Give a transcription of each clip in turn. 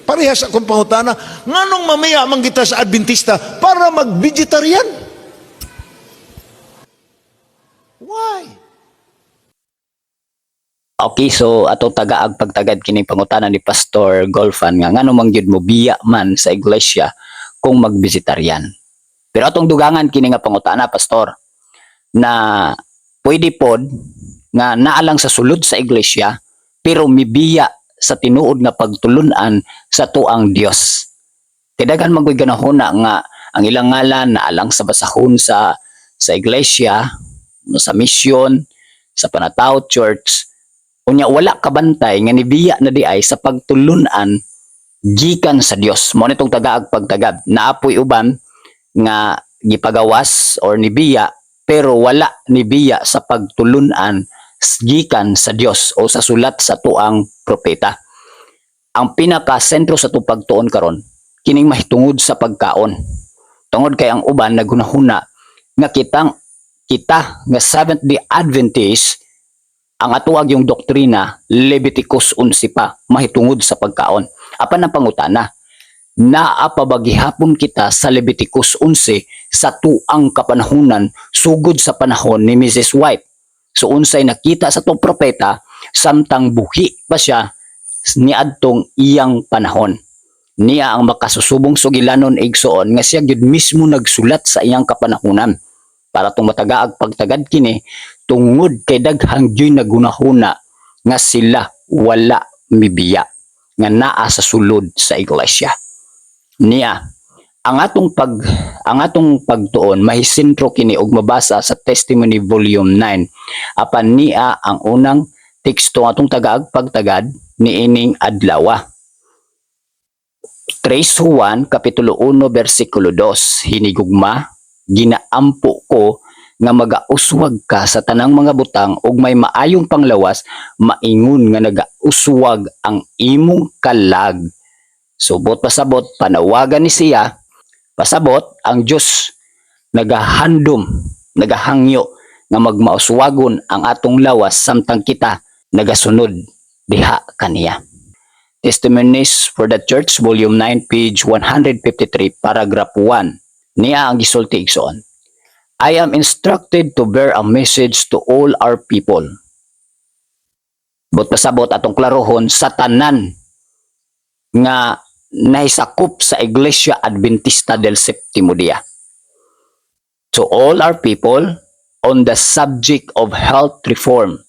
Parehas akong pangutana, nganong mamaya man kita sa Adventista para mag-vegetarian? Why? Okay, so atong tagaag pagtagad kining pangutana ni Pastor Golfan nga ngano man gyud mo biya man sa iglesia kung mag-vegetarian. Pero atong dugangan kini nga pangutana, Pastor, na pwede pod nga naalang sa sulod sa iglesia pero mibiya sa tinuod nga pagtulunan sa tuang Dios. Kadagan man gyud ganahon nga ang ilang ngalan naalang sa basahon sa iglesia, sa mission, sa Panataw Church. Unya wala kabantay nga nibiya na di ay sa pagtulunan gikan sa Dios. Mao nitong tagaag pagtagab. Naapoy uban nga gipagawas or nibiya pero wala nibiya sa pagtulunan gikan sa Dios o sa sulat sa tuang propeta. Ang pinaka sentro sa itong pagtuon karon kining mahitungod sa pagkaon. Tungod kay ang uban naghunahuna nga kita nga Seventh-day Adventist ang atuag yung doktrina Leviticus 11 pa mahitungod sa pagkaon. Apan ang pangutana, naapabagihapon kita sa Leviticus 11 sa tuang kapanahunan sugod sa panahon ni Mrs. White. So unsay nakita sa tong propeta samtang buhi pa siya niadtong iyang panahon. Niya ang makasusubong sugilanon igsoon nga siya gyud mismo nagsulat sa iyang kapanahunan. Para tong matagaag pagtagad kini tungod kay daghang gyud nagunahuna nga sila wala mibiya nga naa sa sulod sa iglesia. Niya ang atong pagtuon mahisentro kini og mabasa sa Testimony Volume 9. Apan niya ang unang teksto atong tagaag pagtagad niining adlaw. 3 Juan kapitulo 1 bersikulo 2, hinigugma ginaampo ko nga magauswag ka sa tanang mga butang ug may maayong panglawas maingon nga nagauswag ang imong kalag. Subot pasabot panawagan ni siya, pasabot ang Dios nagahandom, nagahangyo nga magmauswagon ang atong lawas samtang kita nagasunod diha kaniya. Testimonies for the Church, Volume 9, page 153, paragraph 1. Niya ang gisulti igsoon. I am instructed to bear a message to all our people. But pasabot atong klarohon sa tanan nga nahisakop sa Iglesia Adventista del Séptimo Día. To all our people on the subject of health reform.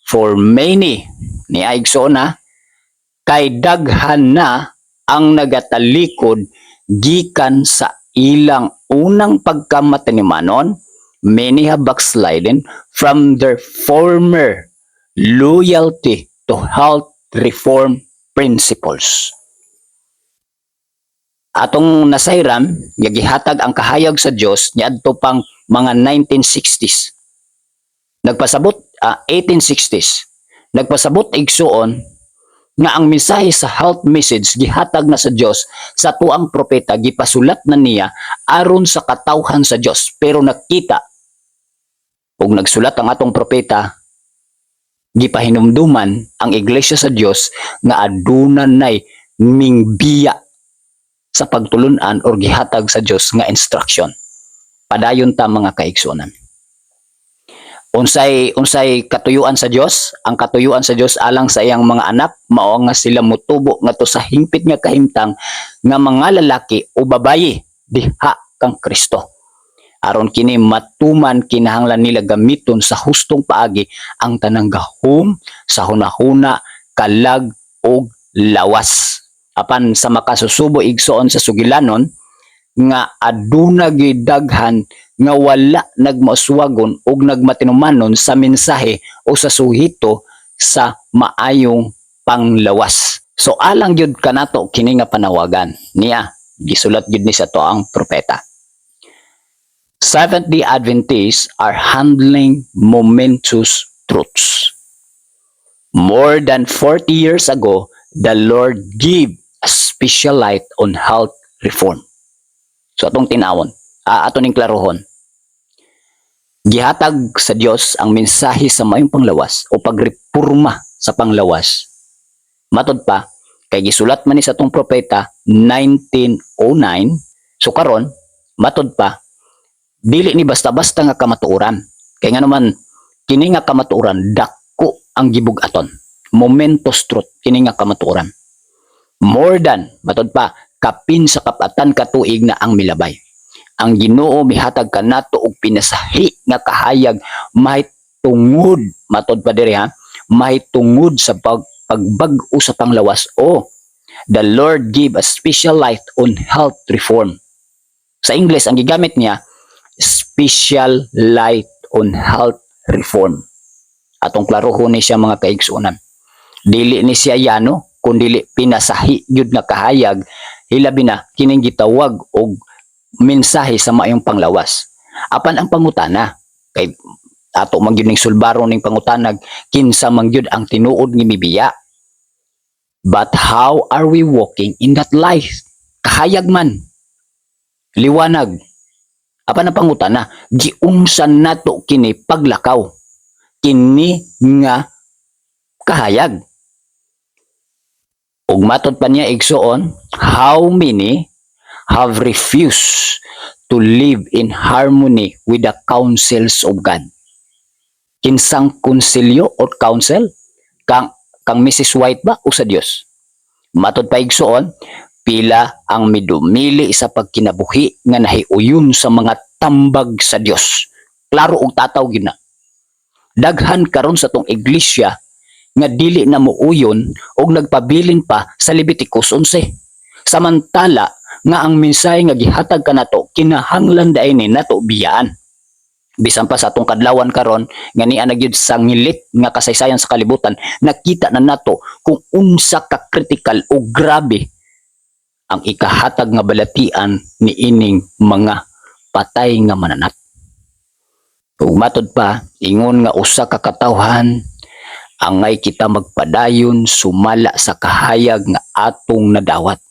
For many, niya igsoon na, kay daghan na ang nagatalikod gikan sa ilang unang pagkamatanimanon, many have backslidden from their former loyalty to health reform principles. Atong nasayran, gihatag ang kahayag sa Dios niadto pang mga 1960s. Nagpasabot 1860s. Nagpasabot igsuon nga ang mensahe sa health message gihatag na sa Dios sa tuang propeta gipasulat na niya aron sa katawhan sa Dios, pero nakita ug nagsulat ang atong propeta gipahinumduman ang iglesia sa Dios nga aduna nay mingbiya sa pagtulunan or gihatag sa Dios nga instruction. Padayon ta mga kaigsuonan. Unsay katuyuan sa Dios? Ang katuyuan sa Dios alang sa iyang mga anak mao nga sila motubo ngadto sa hingpit nga kahimtang nga mga lalaki o babayi diha kang Kristo. Aron kini matuman kinahanglan nila gamiton sa hustong paagi ang tanang gahom sa hunahuna, kalag ug lawas. Apan sa makasusubo igsoon sa sugilanon nga aduna gidaghan nga wala nagmauswagon ug nagmatinumanon sa mensahe o sa suhito sa maayong panglawas. So alang gyud kanato kini nga panawagan niya gisulat gyud ni sa tuang propeta. Seventh-day Adventists are handling momentous truths. More than 40 years ago, the Lord gave a special light on health reform. So atong tinawon, ato ning klarohon. Gihatag sa Dios ang mensahe sa mayong panglawas o pagreporma sa panglawas. Matod pa, Kay gisulat man ni sa tong propeta 1909. So karon matod pa dili ni basta-basta nga kamatuoran. Kay nga naman kini nga kamatuoran dako ang gibug-aton. Momentous truth kini nga kamatuoran. More than matod pa kapin sa kapatan katuig na ang milabay. Ang Ginoo mihatag kanato og pinasahi nga kahayag mahitungod matod pa diri ha, mahitungod sa pagbag-o sa panglawas. The Lord give a special light on health reform. Sa English ang gigamit niya special light on health reform. Atong klarohon ni siya mga kaigsuonan. Dili ni siya yano kundi pinasahi gyud nga kahayag, hilabi na kining gitawag og mensahe sa maayong panglawas. Apan ang pangutana kay ato man gyud ning sulbaron ning pangutanag kinsa man gyud ang tinuod ni mibiya. But how are we walking in that light? Kahayag man, liwanag. Apan ang pangutana, giunsan nato kini paglakaw, kini nga kahayag. Ug matod pa niya igsuon, how many have refused to live in harmony with the counsels of God? Kinsang konsilyo o counsel? Kang Mrs. White ba o sa Dios? Matod pa igsuon, pila ang midumili sa pagkinabuhi nga nahiuyon sa mga tambag sa Dios. Klaro og tataw gyud na. Daghan karon sa tong iglesia nga dili na muuyon og nagpabilin pa sa Leviticus 11. Samantala nga ang mensahe nga gihatag kanato kinahanglan daay ni nato biyaan. Bisan pa sa atong kadlawan karon nga niya na gyud sa ngilit nga kasaysayan sa kalibutan, nakita na nato kung unsa ka critical o grabe ang ikahatag nga balatian ni ining mga patay nga mananap. Ug matod pa ingon nga usa ka katawhan angay kita magpadayon sumala sa kahayag nga atong nadawat.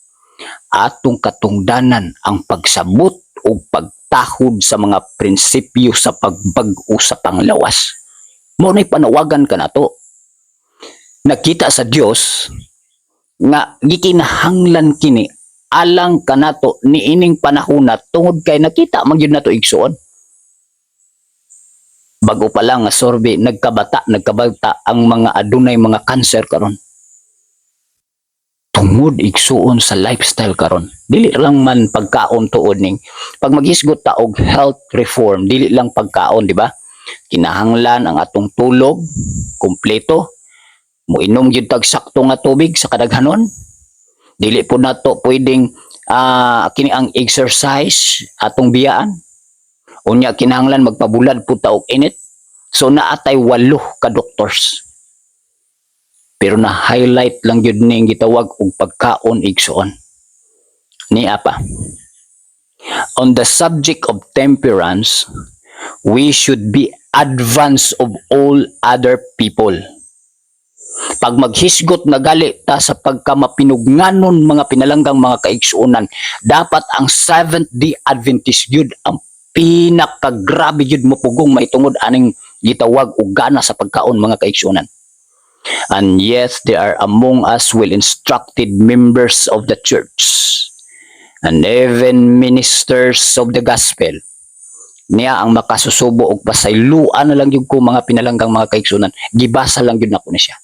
Atong katungdanan ang pagsabot o pagtahod sa mga prinsipyo sa pagbag-o sa panglawas. Mao nay panawagan kanato. Nakita sa Dios nga gikinahanglan kini alang kanato niining panahon na tungod kay nakita man gyud nato igsuon. Bago pa lang nga survey nagkabata ang mga adunay mga cancer karon. Tungod igsuon sa lifestyle karon. Dili lang man pagkaon tuod ning pag maghisgot ta og health reform, dili lang pagkaon, di ba? Kinahanglan ang atong tulog kompleto. Moinom gyud tag sakto nga tubig sa kadaghanon. Dili po nato pwedeng kini ang exercise atong biyaan. Unya kinahanglan magpabulad po ta og init. So naatay 8 ka doctors. Pero na-highlight lang yun ning gitawag og pagkaon igsuon. Niya pa. On the subject of temperance, we should be advance of all other people. Pag maghisgot na gali ta sa pagkamapinugnanon mga pinalanggang mga kaigsuonan, dapat ang Seventh-day Adventist yun ang pinakagrabe yun mo pugong maitungod aning gitawag og gana sa pagkaon mga kaigsuonan. And yes, there are among us well-instructed members of the church and even ministers of the gospel. Niya ang makasusubo og pasayloan na lang yung ko mga pinalanggang mga kaigsuonan. Gibasa lang yun ako na siya.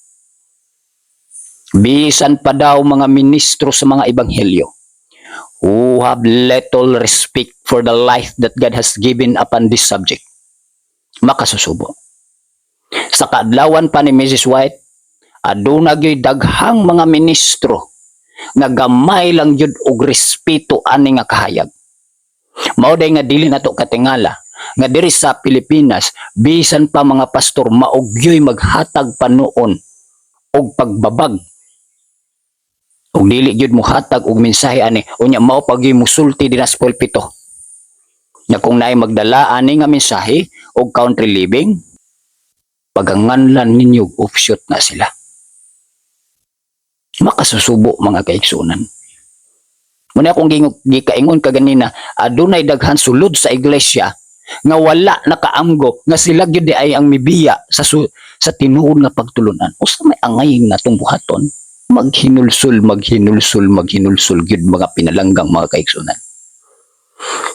Bisan pa daw mga ministro sa mga ebanghelyo who have little respect for the life that God has given upon this subject. Makasusubo. Sa kaadlawan pa ni Mrs. White, aduna gyud daghang mga ministro nga gamay lang gyud og respeto ani nga kahayag. Mao day nga dili nato katingala nga diri sa Pilipinas bisan pa mga pastor maugyoy maghatag panuon og pagbabag. Ug dili gyud mo hatag og mensahe ani unya mao pagyoy musulti dinha sa pulpito. Nga kung naay magdala ani nga mensahe og country living, paganganlan ninyo offshoot na sila. Makasusubo mga kaigsuonan. Muna akong gikaingon kaganina, adunay daghan sulod sa iglesia nga wala nakaamgo nga sila gyud ay ang mibiya sa tinuod nga pagtulunan. Usa may angay natong buhaton. maghinulsul gyud mga pinalanggang mga kaigsunan,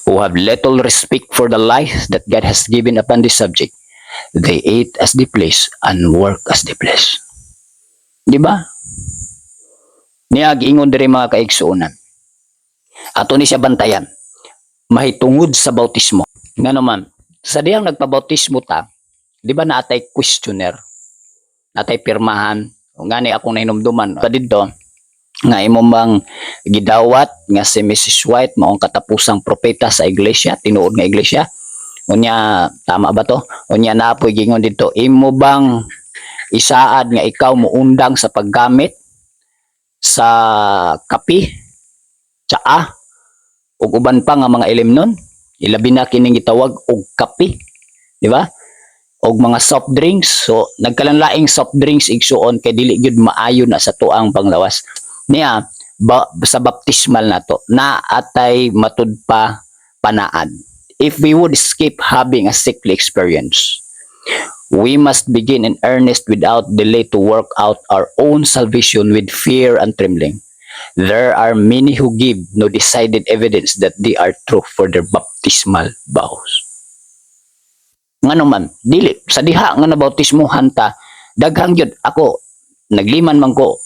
who have little respect for the life that God has given upon this subject. They eat as they please and work as they please. Di ba? Niya giingon diri mga kaigsunan. Ato ni siya bantayan. Mahitungod sa bautismo. Nga naman, sa diyang nagpabautismo ta, di ba naatay questionnaire? Naatay pirmahan. O nga ni akong nahinumduman. Pa dito, nga imong bang gidawat nga si Mrs. White maong katapusang propeta sa iglesia, tinuod nga iglesia. Unya, tama ba to? Unya naapoy gingon dito, imo bang isaad nga ikaw muundang sa paggamit sa kapi, tsaa, ug uban pa nga mga ilimnon, ilabi na kining gitawag og kapi, di ba? Og mga soft drinks. So nagkalanlaing soft drinks igsuon kay dili gyud maayo na sa tuang panglawas. Niya sa baptismal nato na atay matud pa panaan. If we would skip having a sickly experience, we must begin in earnest without delay to work out our own salvation with fear and trembling. There are many who give no decided evidence that they are true for their baptismal vows. Ngano man, dili sa diha nga nabautismuhan ta, daghang gyud ako nagliman man ko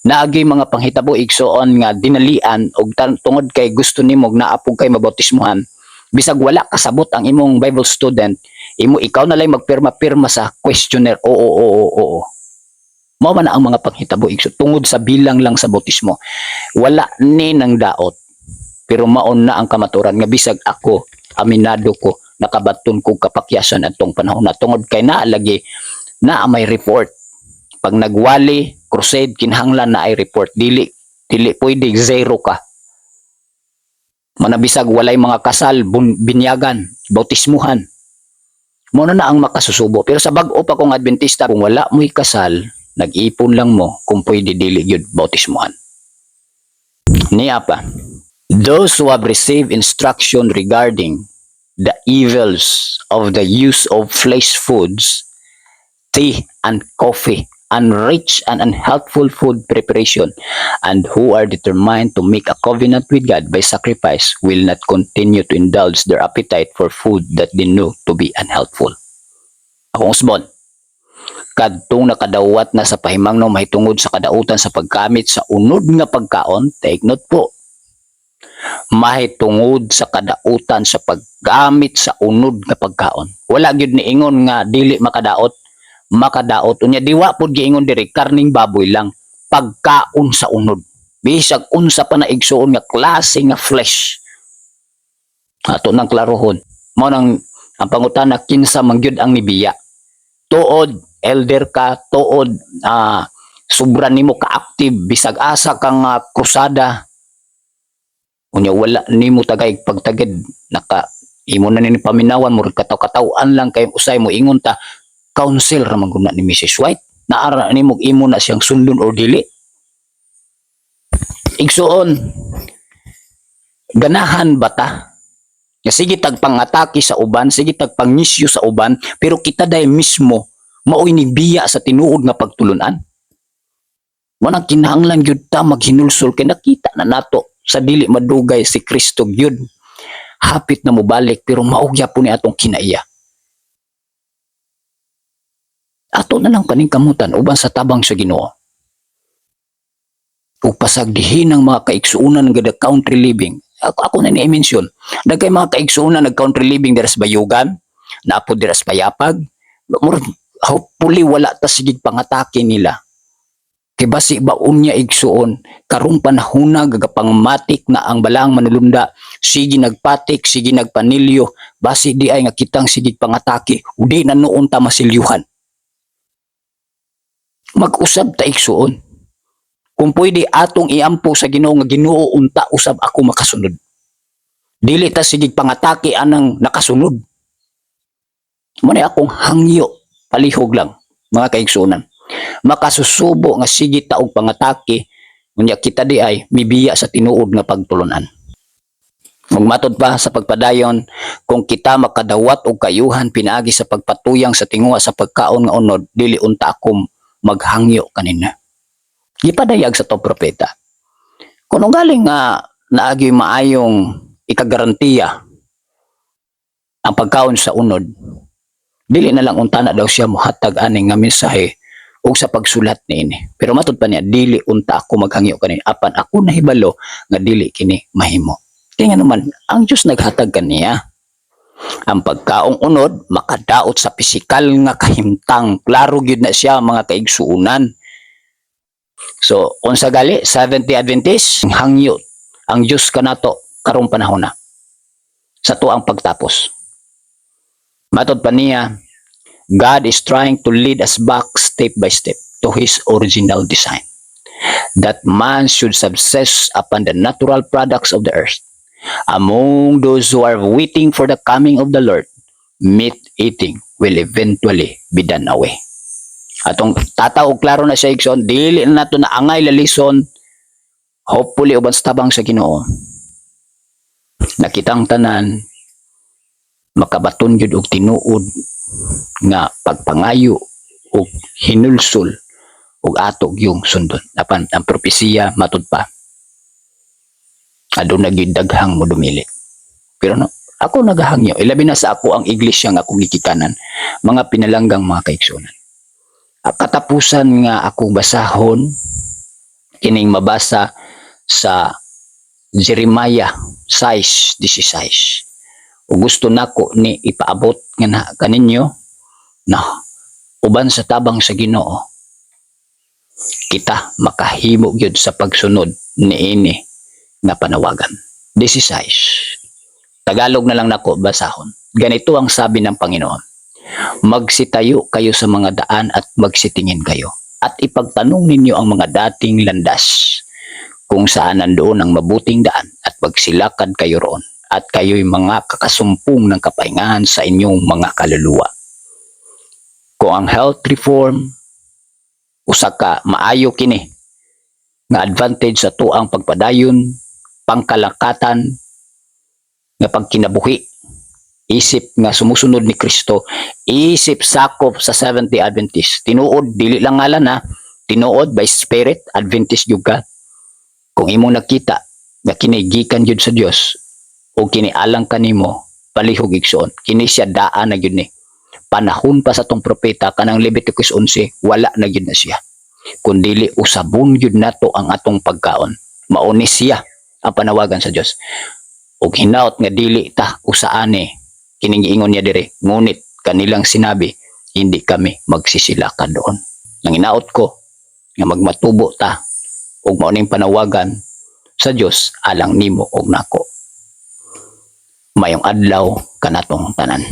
naagi mga panghitabo igsuon nga dinalian og tungod kay gusto nimo naapog kay mabautismuhan. Bisag wala kasabot ang imong Bible student, ikaw na lang magpirma-pirma sa questionnaire. Oo. Mao man ang mga panghitabo igso tungod sa bilang lang sa bautismo. Wala ni nang daot. Pero maon na ang kamaturan nga bisag ako, aminado ko, nakabaton kong kapakyasan atong panahon na tungod kay naalagi na may report. Pag nagwali, crusade, kinahanglan na ay report. Dili pwede zero ka. Manabisag walay mga kasal, binyagan, bautismuhan. Muna na ang makasusubo. Pero sa bag-o pa kong Adventista, kung wala mo'y kasal, nag-ipon lang mo kung pwede dili yun bautismuhan. Niya pa, those who have received instruction regarding the evils of the use of flesh foods, tea and coffee, unrich and unhealthful food preparation, and who are determined to make a covenant with God by sacrifice will not continue to indulge their appetite for food that they know to be unhealthful. Akong usbon, kadtong nakadawat na sa pahimangno mahitungod sa kadautan sa paggamit sa unod nga pagkaon, take note po, mahitungod sa kadautan sa paggamit sa unod nga pagkaon. Wala gyud ni ingon nga dili makadaot unya diwa pud giingon diri karning baboy lang, pagkaon sa unod. Bisag unsa pa na igsuon nga klase nga flesh. Ato nang klarohon. Mao nang ang pangutana kinsa man gyud ang nibiya. Tuod elder ka, tuod sobra nimo ka-active bisag asa kang krusada. Unya wala nimo tagay pagtagid naka imo na ni paminawan mo kataw-katawan lang kay usay mo ingon ta counsel ra man guna ni Mrs. White naara nimo imo na siyang sundon or dili. Igsuon ganahan bata nga sige tagpangatake sa uban, sige tagpangisyo sa uban, pero kita dai mismo mao'y nibiya sa tinuod nga pagtulunan. Manang kinahanglan gyud ta maghinulsol kay nakita na nato sa dili madugay si Kristo gyud. Hapit na mobalik pero maugya po ni atong kinaiya. Ato na lang kaning kamutan uban sa tabang sa Ginoo. Ug pasagdihin ng mga kaigsuunan nga country living. Ako na ni-mention. Dagkay mga kaigsuunan nag country living dira sa Bayugan, naapod dira sa Payapag. Hopefully wala ta sigig pangatake nila. Kay basi ba unya igsuon karong panahuna gagapangmatik na ang balang manulunda, sige nagpatik, sige nagpanilyo, basi di ay nga kitang sigig pangatake, udi na noon ta masilyuhan. Mag-usab ta igsuon. Kung pwede atong iampo sa Ginoo nga Ginoo unta usab ako makasunod. Dili ta sigig pangatake anang nakasunod. Muna akong hangyo, palihog lang mga kaigsuonan. Makasusubo nga sige taog pangatake unya kita di ay mibiya sa tinuod nga pagtulunan. Magmatod pa sa pagpadayon kung kita makadawat og kayuhan pinaagi sa pagpatuyang sa tinguha sa pagkaon nga unod dili unta ako maghangyo kanina. gipadayag sa to propeta. Kung galing nga naagi maayong ikagarantiya ang pagkaon sa unod, dili na lang unta na daw siya mohatag aning nga mensahe ug sa pagsulat niini. Pero matud pa niya, dili unta ako maghangyo kani apan ako nahibalo nga dili kini mahimo. Kaya nga naman, ang Diyos naghatag kaniya. Ang pagkaong unod, makadaot sa pisikal nga kahimtang. Klaro gyud na siya mga kaigsuunan. So, unsa gali, 70 Adventist, hangyo ang Diyos kanato karong panahon na sa tuang pagtapos. Matod pa niya, God is trying to lead us back step by step to His original design. That man should subsist upon the natural products of the earth. Among those who are waiting for the coming of the Lord, meat eating will eventually be done away. Atong tataw klaro na siya igsoon, dili na nato na angay lalison, hopefully uban sa tabang sa Ginoo. Nakitang tanan makabaton gyud og tinuod nga pagpangayo og hinulsol og ato yung sundon. Apan ang propesiya matud pa. Aduna gyud daghang mo dumili. Pero no, ako nagahangyo, ilabi na sa ako ang iglesia nga akong gikikanan, mga pinalanggang mga kaigsunan. Katapusan nga akong basahon kining mabasa sa Jeremiah 6:16. O gusto nako ni ipaabot nga na kaninyo na uban sa tabang sa Ginoo kita makahimo gyud sa pagsunod niini nga panawagan. 16. Tagalog na lang nako basahon. Ganito ang sabi ng Panginoon. Magsitayo kayo sa mga daan at magsitingin kayo at ipagtanong ninyo ang mga dating landas kung saan nandoon ang mabuting daan at magsilakad kayo roon at kayo'y mga kakasumpong ng kapahingahan sa inyong mga kaluluwa. Kung ang health reform usa ka maayo kini nga advantage sa tuang pagpadayon, pangkalakatan nga pagkinabuhi, isip nga sumusunod ni Kristo, isip sakop sa 70 Adventist. Tinuod, dili lang ngalan ha, tinuod by Spirit, Adventist juga. Kung imo nakita, nga kinigikan yun sa Dios o kinialang kanimo, palihog igsoon, kini siya daan na yun ni. Panahon pa sa tong propeta, kanang Leviticus 11, wala na yun na siya. Kundili usabon yun nato ang atong pagkaon. Mauni siya ang panawagan sa Dios. Og hinaut nga dili ta usaane kining ingon niya dire, ngunit kanilang sinabi hindi kami magsisilakan doon. Nang hinaut ko nga magmatubo ta og mauning panawagan sa Dios alang nimo og nako. Mayong adlaw kanatong tanan.